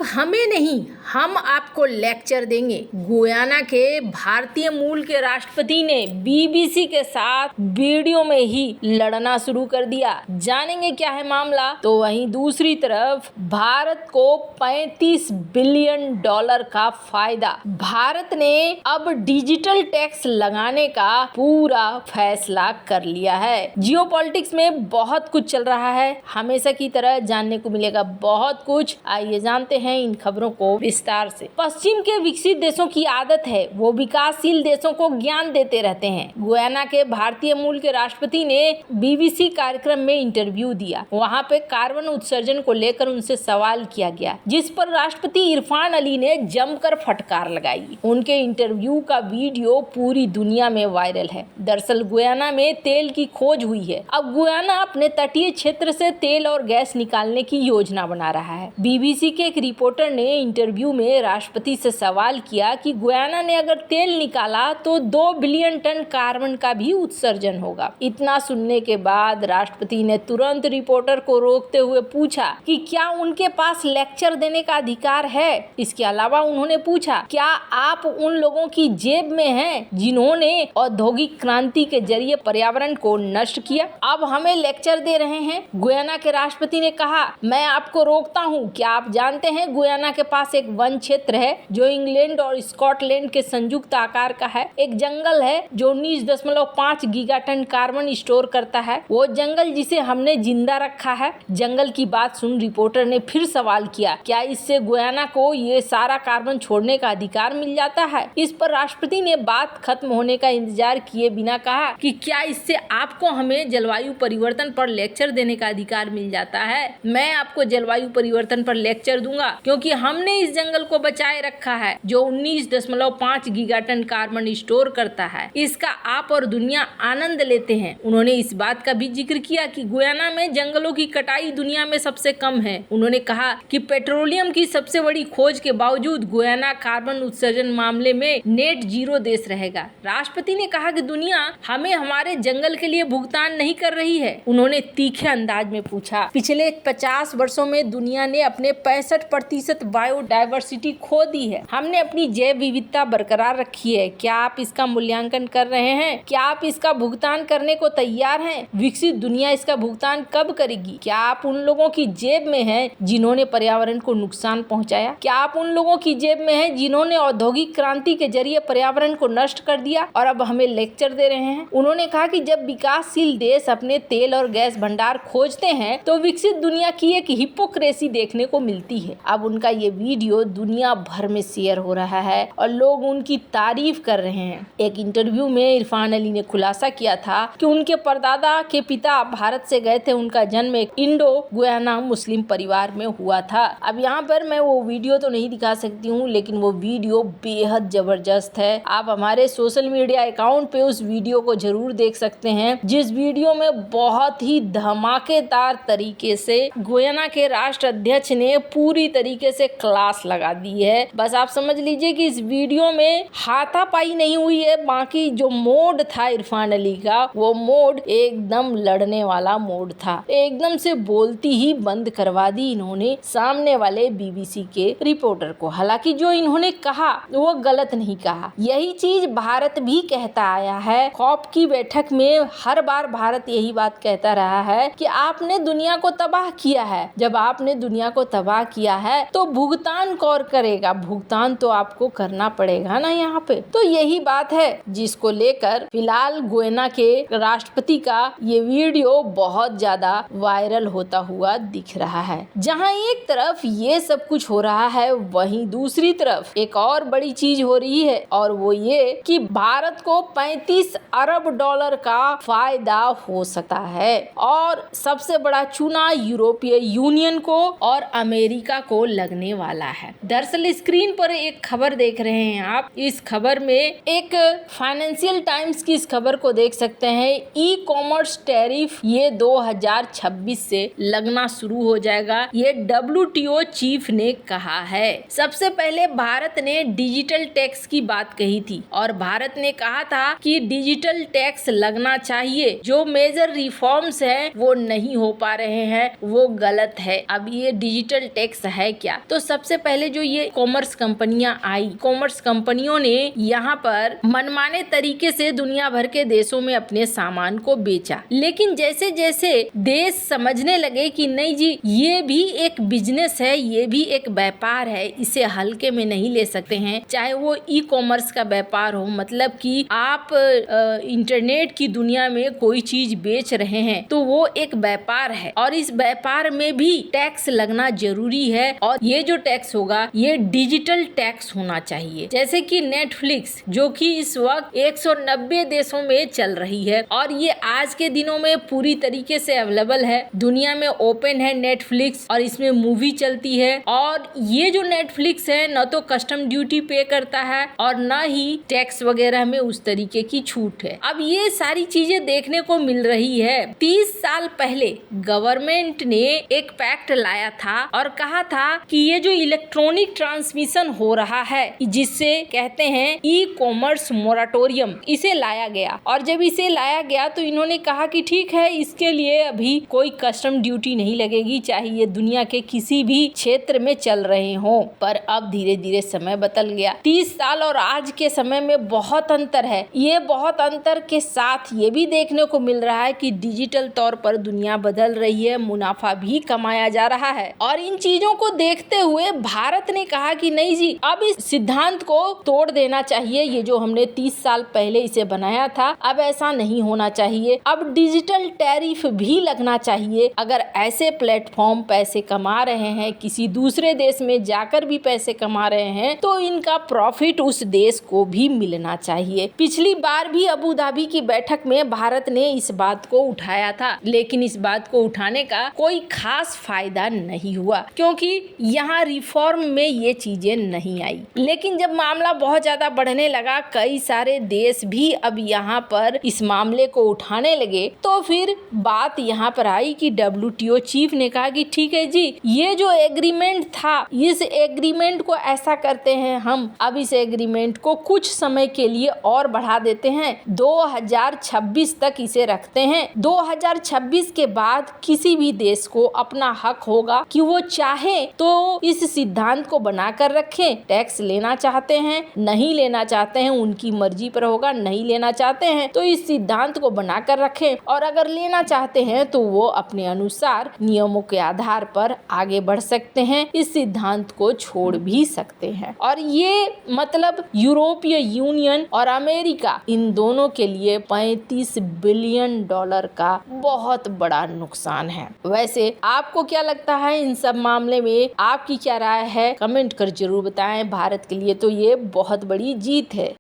हमें नहीं, हम आपको लेक्चर देंगे। गुयाना के भारतीय मूल के राष्ट्रपति ने बीबीसी के साथ वीडियो में ही लड़ना शुरू कर दिया। जानेंगे क्या है मामला। तो वहीं दूसरी तरफ भारत को $35 बिलियन का फायदा। भारत ने अब डिजिटल टैक्स लगाने का पूरा फैसला कर लिया है। जियोपॉलिटिक्स में बहुत कुछ चल रहा है, हमेशा की तरह जानने को मिलेगा बहुत कुछ। आइए जानते हैं इन खबरों को विस्तार से। पश्चिम के विकसित देशों की आदत है, वो विकासशील देशों को ज्ञान देते रहते हैं। गुयाना के भारतीय मूल के राष्ट्रपति ने बीबीसी कार्यक्रम में इंटरव्यू दिया। वहां पे कार्बन उत्सर्जन को लेकर उनसे सवाल किया गया, जिस पर राष्ट्रपति इरफान अली ने जमकर फटकार लगाई। उनके इंटरव्यू का वीडियो पूरी दुनिया में वायरल है। दरअसल गुयाना में तेल की खोज हुई है। अब गुयाना अपने तटीय क्षेत्र से तेल और गैस निकालने की योजना बना रहा है। बीबीसी के एक रिपोर्टर ने इंटरव्यू में राष्ट्रपति से सवाल किया कि गुयाना ने अगर तेल निकाला तो 2 बिलियन टन कार्बन का भी उत्सर्जन होगा। इतना सुनने के बाद राष्ट्रपति ने तुरंत रिपोर्टर को रोकते हुए पूछा कि क्या उनके पास लेक्चर देने का अधिकार है। इसके अलावा उन्होंने पूछा, क्या आप उन लोगों की जेब में हैं जिन्होंने औद्योगिक क्रांति के जरिए पर्यावरण को नष्ट किया, अब हमें लेक्चर दे रहे हैं। गुयाना के राष्ट्रपति ने कहा, मैं आपको रोकता हूं, क्या आप जानते हैं गुयाना के पास एक वन क्षेत्र है जो इंग्लैंड और स्कॉटलैंड के संयुक्त आकार का है। एक जंगल है जो 19.5 गीगाटन कार्बन स्टोर करता है। वो जंगल जिसे हमने जिंदा रखा है। जंगल की बात सुन रिपोर्टर ने फिर सवाल किया, क्या इससे गुयाना को ये सारा कार्बन छोड़ने का अधिकार मिल जाता है। इस पर राष्ट्रपति ने बात खत्म होने का इंतजार किए बिना कहा कि क्या इससे आपको हमें जलवायु परिवर्तन पर लेक्चर देने का अधिकार मिल जाता है। मैं आपको जलवायु परिवर्तन पर लेक्चर दूंगा क्योंकि हमने इस जंगल को बचाए रखा है जो 19.5 गीगाटन कार्बन स्टोर करता है। इसका आप और दुनिया आनंद लेते हैं। उन्होंने इस बात का भी जिक्र किया कि गुयाना में जंगलों की कटाई दुनिया में सबसे कम है। उन्होंने कहा कि पेट्रोलियम की सबसे बड़ी खोज के बावजूद गुयाना कार्बन उत्सर्जन मामले में नेट जीरो देश रहेगा। राष्ट्रपति ने कहा कि दुनिया हमें हमारे जंगल के लिए भुगतान नहीं कर रही है। उन्होंने तीखे अंदाज में पूछा, पिछले 50 वर्षों में दुनिया ने अपने 65% बायोडायवर्सिटी खो दी है। हमने अपनी जैव विविधता बरकरार रखी है। क्या आप इसका मूल्यांकन कर रहे हैं? क्या आप इसका भुगतान करने को तैयार हैं? विकसित दुनिया इसका भुगतान कब करेगी? क्या आप उन लोगों की जेब में हैं जिन्होंने पर्यावरण को नुकसान पहुंचाया? क्या आप उन लोगों की जेब में हैं जिन्होंने औद्योगिक क्रांति के जरिए पर्यावरण को नष्ट कर दिया और अब हमें लेक्चर दे रहे हैं? उन्होंने कहा कि जब विकासशील देश अपने तेल और गैस भंडार खोजते हैं तो विकसित दुनिया की एक हिपोक्रेसी देखने को मिलती है। अब उनका ये वीडियो दुनिया भर में शेयर हो रहा है और लोग उनकी तारीफ कर रहे हैं। एक इंटरव्यू में इरफान अली ने खुलासा किया था कि उनके परदादा के पिता भारत से गए थे। उनका जन्म एक इंडो गुयाना मुस्लिम परिवार में हुआ था। अब यहाँ पर मैं वो वीडियो तो नहीं दिखा सकती हूँ, लेकिन वो वीडियो बेहद जबरदस्त है। आप हमारे सोशल मीडिया अकाउंट पे उस वीडियो को जरूर देख सकते हैं, जिस वीडियो में बहुत ही धमाकेदार तरीके से गुयाना के राष्ट्र अध्यक्ष ने पूरी तरीके से क्लास लगा दी है। बस आप समझ लीजिए कि इस वीडियो में हाथापाई नहीं हुई है, बाकी जो मोड था इरफान अली का, वो मोड एकदम लड़ने वाला मोड था। एकदम से बोलती ही बंद करवा दी इन्होंने सामने वाले बीबीसी के रिपोर्टर को। हालांकि जो इन्होंने कहा वो गलत नहीं कहा, यही चीज भारत भी कहता आया है। कॉप की बैठक में हर बार भारत यही बात कहता रहा है कि आपने दुनिया को तबाह किया है। जब आपने दुनिया को तबाह किया है तो भुगतान कौन करेगा? भुगतान तो आपको करना पड़ेगा ना यहाँ पे। तो यही बात है जिसको लेकर फिलहाल गुयाना के राष्ट्रपति का ये वीडियो बहुत ज्यादा वायरल होता हुआ दिख रहा है। जहाँ एक तरफ ये सब कुछ हो रहा है, वहीं दूसरी तरफ एक और बड़ी चीज हो रही है और वो ये कि भारत को $35 अरब का फायदा हो सकता है और सबसे बड़ा चूना यूरोपीय यूनियन को और अमेरिका को लगने वाला है। दरअसल स्क्रीन पर एक खबर देख रहे हैं आप। इस खबर में एक फाइनेंशियल टाइम्स की इस खबर को देख सकते हैं। ई कॉमर्स टैरिफ ये 2026 से लगना शुरू हो जाएगा, ये WTO चीफ ने कहा है। सबसे पहले भारत ने डिजिटल टैक्स की बात कही थी और भारत ने कहा था कि डिजिटल टैक्स लगना चाहिए। जो मेजर रिफॉर्म्स हैं वो नहीं हो पा रहे हैं, वो गलत है। अब ये डिजिटल टैक्स है क्या? तो सबसे पहले जो ये कॉमर्स कंपनियां आई, कॉमर्स कंपनियों ने यहाँ पर मनमाने तरीके से दुनिया भर के देशों में अपने सामान को बेचा। लेकिन जैसे जैसे देश समझने लगे कि नहीं जी, ये भी एक बिजनेस है, ये भी एक व्यापार है, इसे हल्के में नहीं ले सकते हैं। चाहे वो ई कॉमर्स का व्यापार हो, मतलब कि आप इंटरनेट की दुनिया में कोई चीज बेच रहे हैं तो वो एक व्यापार है और इस व्यापार में भी टैक्स लगना जरूरी है। और ये जो टैक्स होगा ये डिजिटल टैक्स होना चाहिए। जैसे कि नेटफ्लिक्स जो कि इस वक्त 190 देशों में चल रही है और ये आज के दिनों में पूरी तरीके से अवेलेबल है, दुनिया में ओपन है नेटफ्लिक्स और इसमें मूवी चलती है। और ये जो नेटफ्लिक्स है न तो कस्टम ड्यूटी पे करता है और न ही टैक्स वगैरह में उस तरीके की छूट है। अब ये सारी चीजें देखने को मिल रही है। 30 साल पहले गवर्नमेंट ने एक पैक्ट लाया था और कहा था कि ये जो इलेक्ट्रॉनिक ट्रांसमिशन हो रहा है जिससे कहते हैं ई कॉमर्स मोराटोरियम, इसे लाया गया। और जब इसे लाया गया तो इन्होंने कहा कि ठीक है, इसके लिए अभी कोई कस्टम ड्यूटी नहीं लगेगी, चाहे ये दुनिया के किसी भी क्षेत्र में चल रहे हो। पर अब धीरे धीरे समय बदल गया। 30 साल और आज के समय में बहुत अंतर है। ये बहुत अंतर के साथ ये भी देखने को मिल रहा है कि डिजिटल तौर पर दुनिया बदल रही है, मुनाफा भी कमाया जा रहा है। और इन चीजों को देखते हुए भारत ने कहा कि नहीं जी, अब इस सिद्धांत को तोड़ देना चाहिए। ये जो हमने 30 साल पहले इसे बनाया था, अब ऐसा नहीं होना चाहिए। अब डिजिटल टैरिफ भी लगना चाहिए। अगर ऐसे प्लेटफॉर्म पैसे कमा रहे हैं, किसी दूसरे देश में जाकर भी पैसे कमा रहे हैं, तो इनका प्रॉफिट उस देश को भी मिलना चाहिए। पिछली बार भी अबू धाबी की बैठक में भारत ने इस बात को उठाया था, लेकिन इस बात को उठाने का कोई खास फायदा नहीं हुआ क्योंकि यहाँ रिफॉर्म में ये चीजें नहीं आई। लेकिन जब मामला बहुत ज्यादा बढ़ने लगा, कई सारे देश भी अब यहाँ पर इस मामले को उठाने लगे, तो फिर बात यहाँ पर आई कि WTO चीफ ने कहा कि ठीक है जी, ये जो एग्रीमेंट था, इस एग्रीमेंट को ऐसा करते हैं, हम अब इस एग्रीमेंट को कुछ समय के लिए और बढ़ा देते हैं, 2026 तक इसे रखते हैं। 2026 के बाद किसी भी देश को अपना हक होगा कि वो चाहे तो इस सिद्धांत को बनाकर रखें। टैक्स लेना चाहते हैं, नहीं लेना चाहते हैं, उनकी मर्जी पर होगा। नहीं लेना चाहते हैं तो इस सिद्धांत को बनाकर रखें, और अगर लेना चाहते हैं तो वो अपने अनुसार नियमों के आधार पर आगे बढ़ सकते हैं, इस सिद्धांत को छोड़ भी सकते हैं। और ये मतलब यूरोपीय यूनियन और अमेरिका, इन दोनों के लिए $35 बिलियन का बहुत बड़ा नुकसान है। वैसे आपको क्या लगता है इन सब मामले में? आपकी क्या राय है? कमेंट कर जरूर बताएं। भारत के लिए तो ये बहुत बड़ी जीत है।